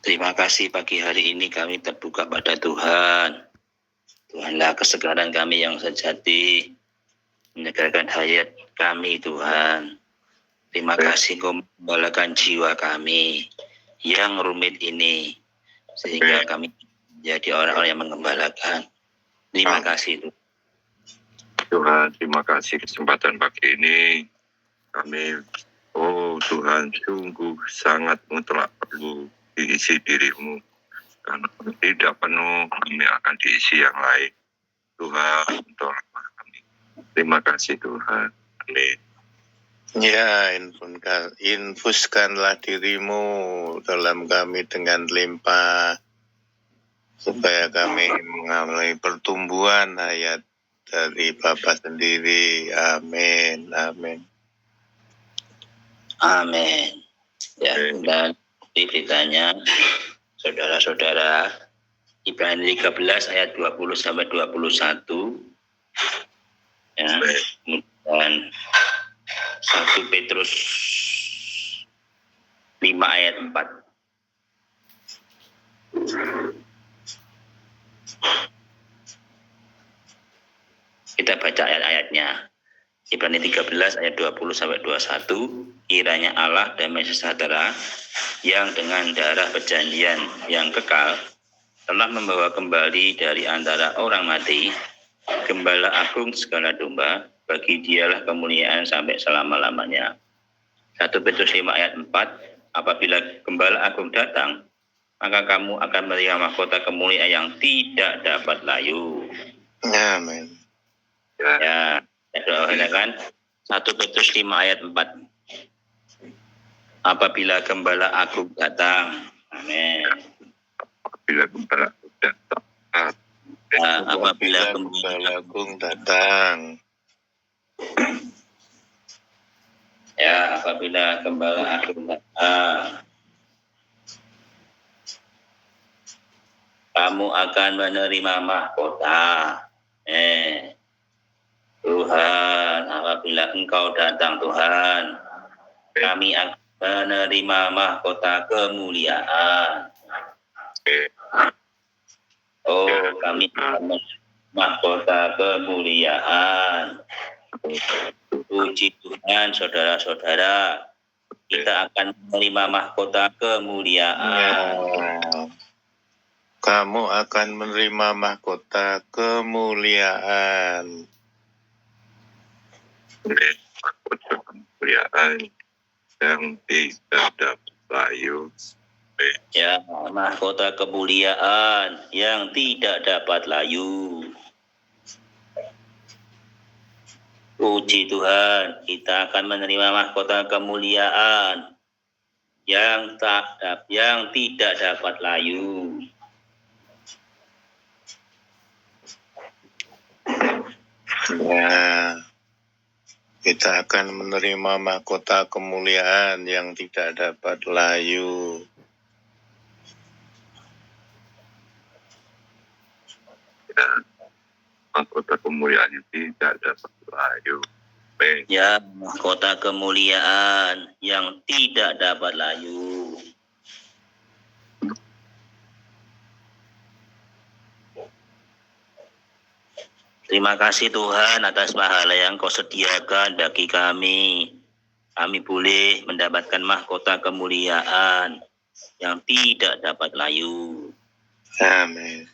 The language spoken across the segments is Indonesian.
Terima kasih pagi hari ini kami terbuka pada Tuhan. Tuhanlah kesegaran kami yang sejati, menyegarkan hayat kami Tuhan. Terima kasih Kau menggembalakan jiwa kami yang rumit ini, sehingga kami menjadi orang-orang yang menggembalakan. Terima kasih Tuhan. Tuhan, terima kasih kesempatan pagi ini. Kami, Tuhan, sungguh sangat mutlak perlu diisi dirimu. Karena tidak penuh, kami akan diisi yang lain. Tuhan, tolonglah kami. Terima kasih Tuhan. Amin. Ya, infuskanlah dirimu dalam kami dengan limpah, supaya kami mengalami pertumbuhan hayat dari Bapa sendiri. Amin. Amin. Amin. Ya, dan beritanya, saudara-saudara, Ibrani 13 ayat 20 sampai 21. Ya, dan 1 Petrus 5 ayat 4. Kita baca ayat-ayatnya. Ibrani 13 ayat 20 sampai 21. Kiranya Allah damai sejahtera yang dengan darah perjanjian yang kekal telah membawa kembali dari antara orang mati Gembala agung segala domba, bagi dialah kemuliaan sampai selama-lamanya. 1 Petrus 5 ayat 4. Apabila Gembala agung datang, maka kamu akan menerima mahkota kemuliaan yang tidak dapat layu. Amin. Ya, kan? 1 Petrus 5 ayat 4. Apabila Gembala agung datang. Amin. Apabila Gembala agung datang. Apabila Gembala agung datang. Ya, apabila Gembala agung datang, kamu akan menerima mahkota. Tuhan, apabila Engkau datang Tuhan, kami akan menerima mahkota kemuliaan. Kami akan menerima mahkota kemuliaan. Puji Tuhan, saudara-saudara, kita akan menerima mahkota kemuliaan. Kamu akan menerima mahkota kemuliaan. Mahkota kemuliaan yang tidak dapat layu. Ya, mahkota kemuliaan yang tidak dapat layu. Puji Tuhan, kita akan menerima mahkota kemuliaan yang tidak dapat layu. Ya, kita akan menerima mahkota kemuliaan yang tidak dapat layu. Ya, mahkota kemuliaan yang tidak dapat layu. Ya, mahkota kemuliaan yang tidak dapat layu. Terima kasih Tuhan atas pahala yang Kau sediakan bagi kami. Kami boleh mendapatkan mahkota kemuliaan yang tidak dapat layu. Amin.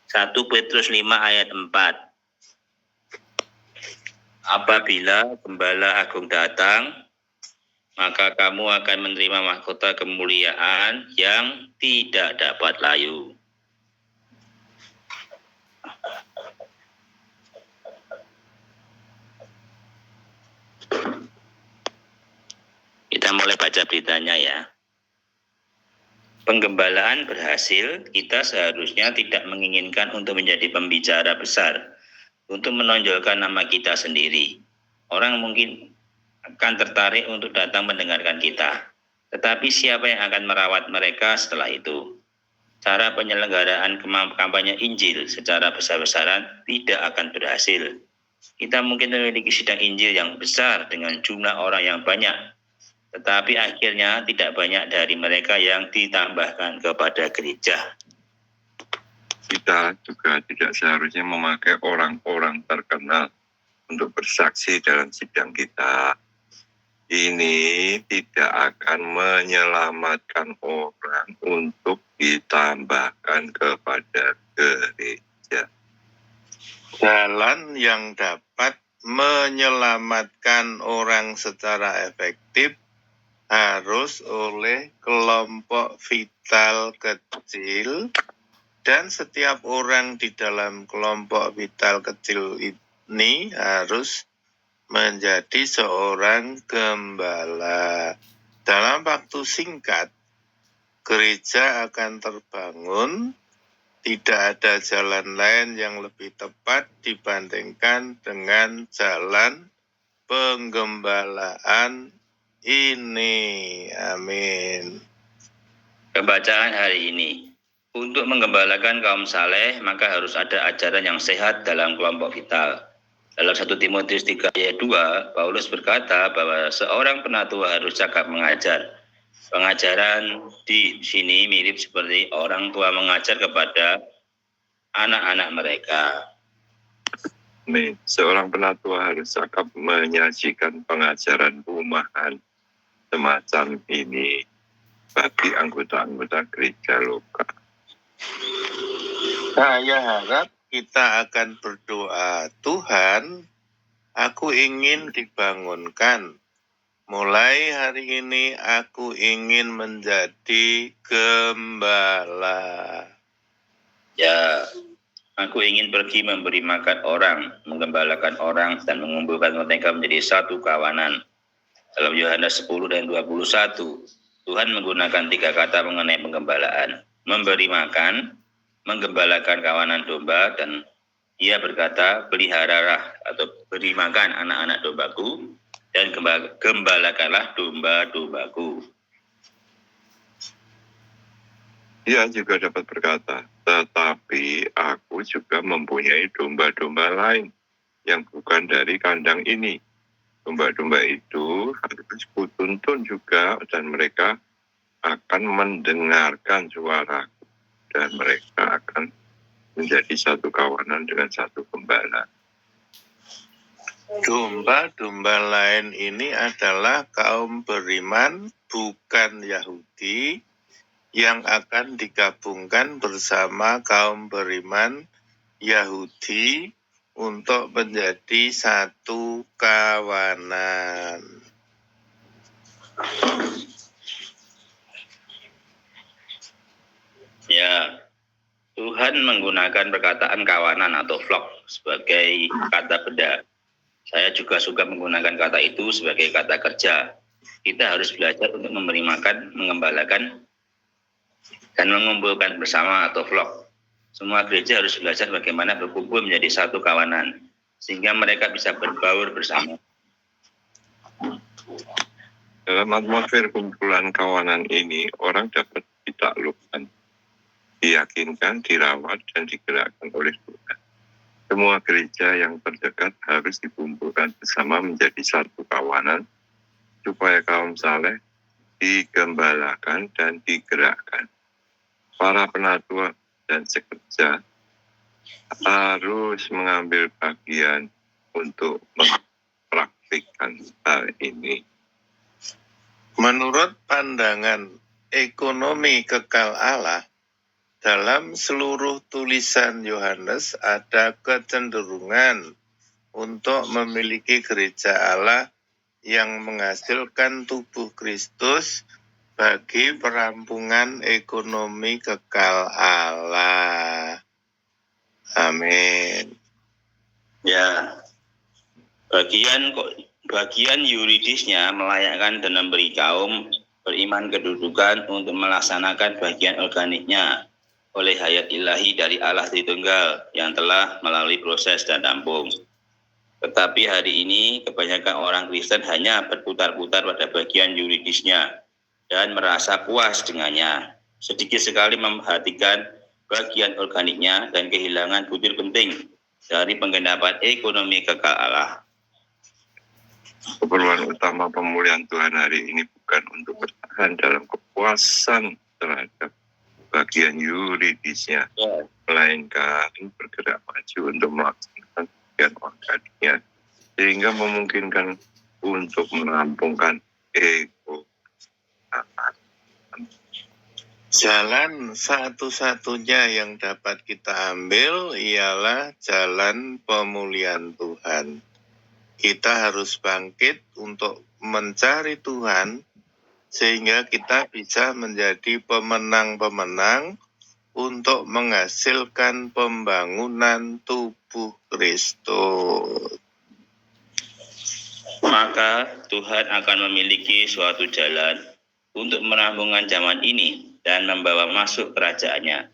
Satu Petrus 5 ayat 4. Apabila Gembala agung datang, maka kamu akan menerima mahkota kemuliaan yang tidak dapat layu. Kita mulai baca beritanya ya. Penggembalaan berhasil, kita seharusnya tidak menginginkan untuk menjadi pembicara besar, untuk menonjolkan nama kita sendiri. Orang mungkin akan tertarik untuk datang mendengarkan kita. Tetapi siapa yang akan merawat mereka setelah itu? cara penyelenggaraan kampanye Injil secara besar-besaran tidak akan berhasil. Kita mungkin memiliki sidang Injil yang besar dengan jumlah orang yang banyak, tetapi akhirnya tidak banyak dari mereka yang ditambahkan kepada gereja. Kita juga tidak seharusnya memakai orang-orang terkenal untuk bersaksi dalam sidang kita. Ini tidak akan menyelamatkan orang untuk ditambahkan kepada gereja. Jalan yang dapat menyelamatkan orang secara efektif harus oleh kelompok vital kecil, dan setiap orang di dalam kelompok vital kecil ini harus menjadi seorang gembala. Dalam waktu singkat, gereja akan terbangun. Tidak ada jalan lain yang lebih tepat dibandingkan dengan jalan penggembalaan ini. Amin. Pembacaan hari ini. Untuk menggembalakan kaum saleh, maka harus ada ajaran yang sehat dalam kelompok vital. Dalam 1 Timotius 3 ayat 2, Paulus berkata bahwa seorang penatua harus cakap mengajar. Pengajaran di sini mirip seperti orang tua mengajar kepada anak-anak mereka. Seorang penatua harus cakap menyajikan pengajaran rumahan semacam ini bagi anggota-anggota gereja lokal. Saya harap kita akan berdoa, Tuhan, aku ingin dibangunkan. Mulai hari ini aku ingin menjadi gembala. Ya, aku ingin pergi memberi makan orang, menggembalakan orang, dan mengumpulkan mereka menjadi satu kawanan. Dalam Yohanes 10 dan 21, Tuhan menggunakan 3 kata mengenai penggembalaan. Memberi makan, menggembalakan kawanan domba, dan Ia berkata, peliharalah atau beri makan anak-anak dombaku, dan gembalakanlah domba-dombaku. Ia juga dapat berkata, tetapi aku juga mempunyai domba-domba lain yang bukan dari kandang ini. Domba-domba itu harus kutuntun juga, dan mereka akan mendengarkan suaraku, dan mereka akan menjadi satu kawanan dengan satu gembala. Domba-domba lain ini adalah kaum beriman bukan Yahudi yang akan digabungkan bersama kaum beriman Yahudi untuk menjadi satu kawanan. Ya, Tuhan menggunakan perkataan kawanan atau flock sebagai kata beda. Saya juga suka menggunakan kata itu sebagai kata kerja. Kita harus belajar untuk memberi makan, mengembalakan, dan mengumpulkan bersama atau flock. Semua gereja harus belajar bagaimana berkumpul menjadi satu kawanan, sehingga mereka bisa berbaur bersama. Dalam atmosfer kumpulan kawanan ini, orang dapat ditaklukkan, diyakinkan, dirawat, dan digerakkan oleh Tuhan. Semua gereja yang terdekat harus dikumpulkan bersama menjadi satu kawanan, supaya kaum saleh digembalakan dan digerakkan. Para penatua dan sekerja harus mengambil bagian untuk mempraktikkan hal ini. Menurut pandangan ekonomi kekal Allah, dalam seluruh tulisan Yohanes ada kecenderungan untuk memiliki gereja Allah yang menghasilkan tubuh Kristus bagi perampungan ekonomi kekal Allah. Amin. Ya, bagian yuridisnya melayakkan dan memberi kaum beriman kedudukan untuk melaksanakan bagian organiknya oleh hayat ilahi dari Allah Tritunggal yang telah melalui proses dan tampung. Tetapi hari ini kebanyakan orang Kristen hanya berputar-putar pada bagian yuridisnya dan merasa puas dengannya. sedikit sekali memperhatikan bagian organiknya dan kehilangan butir penting dari penggenapan ekonomi kekal Allah. Keperluan utama pemulihan Tuhan hari ini bukan untuk bertahan dalam kepuasan terhadap bagian yuridisnya, melainkan bergerak maju untuk melaksanakan bagian organiknya, sehingga memungkinkan untuk merampungkan ego. Jalan satu-satunya yang dapat kita ambil ialah jalan pemulihan Tuhan. Kita harus bangkit untuk mencari Tuhan, sehingga kita bisa menjadi pemenang-pemenang untuk menghasilkan pembangunan tubuh Kristus. Maka Tuhan akan memiliki suatu jalan untuk merampungkan zaman ini dan membawa masuk kerajaannya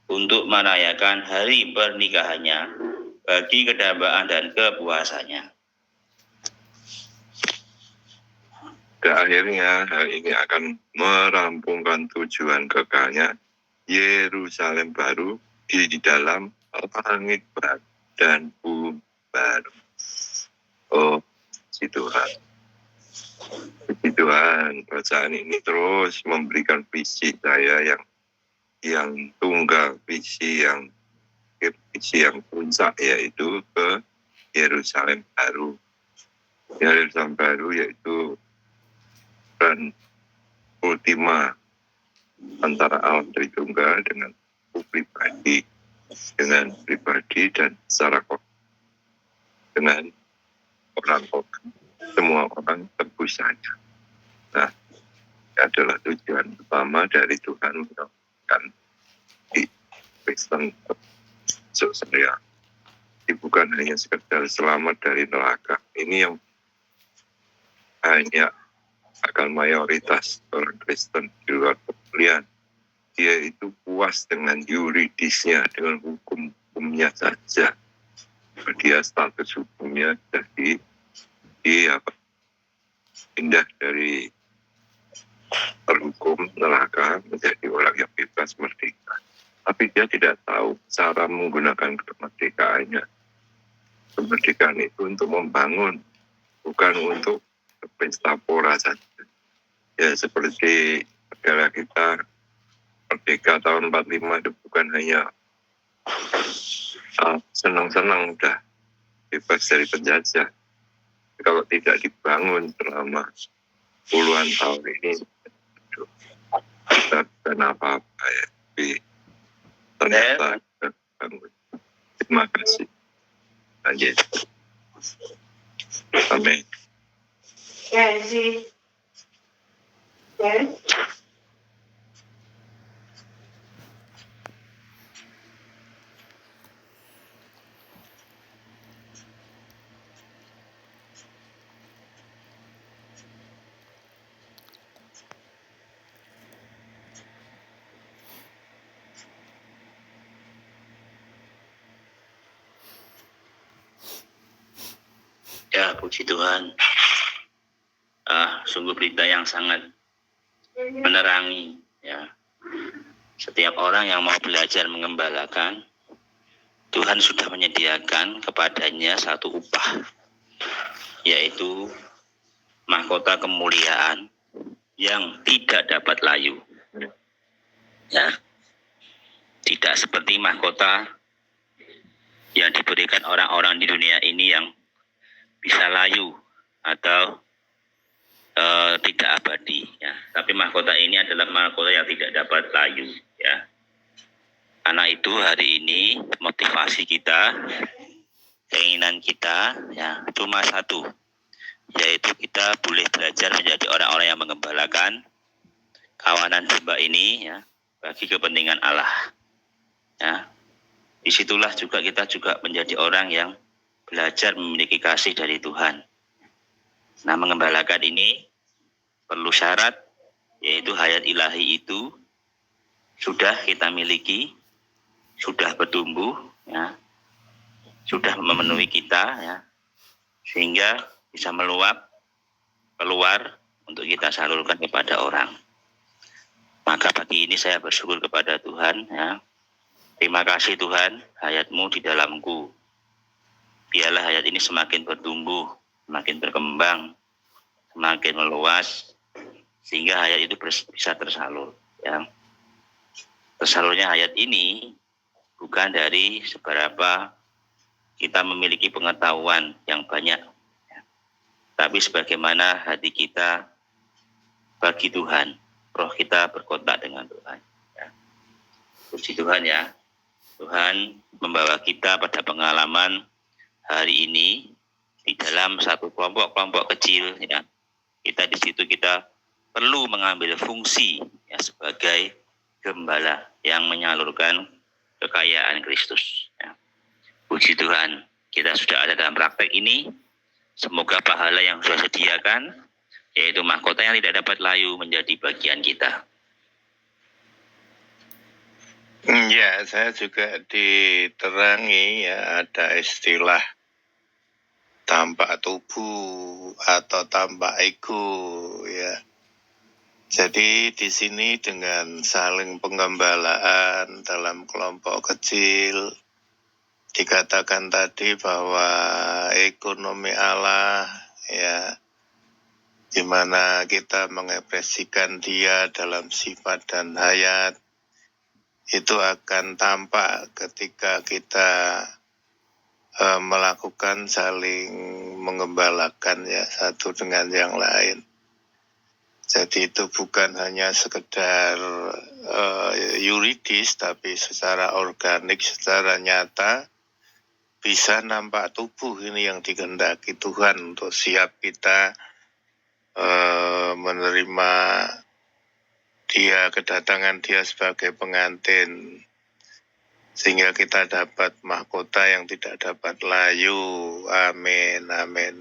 untuk merayakan hari pernikahannya bagi kedambaan dan kepuasannya. Dan akhirnya hal ini akan merampungkan tujuan kekalnya Yerusalem baru di dalam langit baru dan bumi baru. Oh, si Tuhan. Puji Tuhan, bacaan ini terus memberikan visi saya yang tunggal, visi yang puncak, yaitu ke Yerusalem baru. Yerusalem baru yaitu dan ultima antara Allah Tritunggal dengan pribadi, dan secara dengan orang-orang, semua orang tebus saja. Nah, ini adalah tujuan utama dari Tuhan menyelamatkan di Kristen saya. Bukan hanya sekedar selamat dari neraka. Ini yang hanya akan mayoritas orang Kristen di luar pemulihan. Dia itu puas dengan yuridisnya, dengan hukumnya saja. Dia status hukumnya jadi pindah dari terhukum neraka menjadi orang yang bebas merdeka. Tapi dia tidak tahu cara menggunakan kemerdekaannya. Kemerdekaan itu untuk membangun, bukan untuk pesta pora saja. Ya, seperti negara kita merdeka tahun 45 itu bukan hanya senang-senang udah bebas dari penjajah. Kalau tidak dibangun selama puluhan tahun ini, kita bukan apa-apa ya. Ternyata terbangun. Terima kasih. Lanjut. Amin. Ya, puji Tuhan. Sungguh berita yang sangat menerangi, ya. Setiap orang yang mau belajar mengembalakan, Tuhan sudah menyediakan kepadanya satu upah, yaitu mahkota kemuliaan yang tidak dapat layu. Ya. Tidak seperti mahkota yang diberikan orang-orang di dunia ini yang bisa layu atau tidak abadi, ya. Tapi mahkota ini adalah mahkota yang tidak dapat layu, ya. Karena itu hari ini motivasi kita, keinginan kita, ya, cuma satu, yaitu kita boleh belajar menjadi orang-orang yang mengembalakan kawanan domba ini, ya, bagi kepentingan Allah, ya. Disitulah juga kita juga menjadi orang yang belajar memiliki kasih dari Tuhan. Nah, mengembalakan ini perlu syarat, yaitu hayat ilahi itu sudah kita miliki, sudah bertumbuh, ya, sudah memenuhi kita, ya, sehingga bisa meluap keluar untuk kita salurkan kepada orang. Maka pagi ini saya bersyukur kepada Tuhan, ya. Terima kasih Tuhan, hayat-Mu di dalamku. Biarlah hayat ini semakin bertumbuh, semakin berkembang, semakin meluas, sehingga hayat itu bisa tersalur. Ya. Tersalurnya hayat ini bukan dari seberapa kita memiliki pengetahuan yang banyak, ya. Tapi sebagaimana hati kita bagi Tuhan, roh kita berkontak dengan Tuhan. Ya. Puji Tuhan, ya. Tuhan membawa kita pada pengalaman hari ini di dalam satu kelompok-kelompok kecil, ya. Di situ kita perlu mengambil fungsi, ya, sebagai gembala yang menyalurkan kekayaan Kristus, ya. Puji Tuhan, kita sudah ada dalam praktek ini. Semoga pahala yang sudah sediakan, yaitu mahkota yang tidak dapat layu, menjadi bagian kita. Ya, saya juga diterangi, ya, ada istilah tampak tubuh atau tampak ego, ya. Jadi di sini dengan saling penggembalaan dalam kelompok kecil, dikatakan tadi bahwa ekonomi Allah, ya, di mana kita mengekspresikan Dia dalam sifat dan hayat, itu akan tampak ketika kita melakukan saling menggembalakan, ya, satu dengan yang lain. Jadi itu bukan hanya sekedar yuridis, tapi secara organik, secara nyata bisa nampak tubuh ini yang dikehendaki Tuhan untuk siap kita menerima Dia, kedatangan Dia sebagai pengantin, sehingga kita dapat mahkota yang tidak dapat layu. Amin, amin.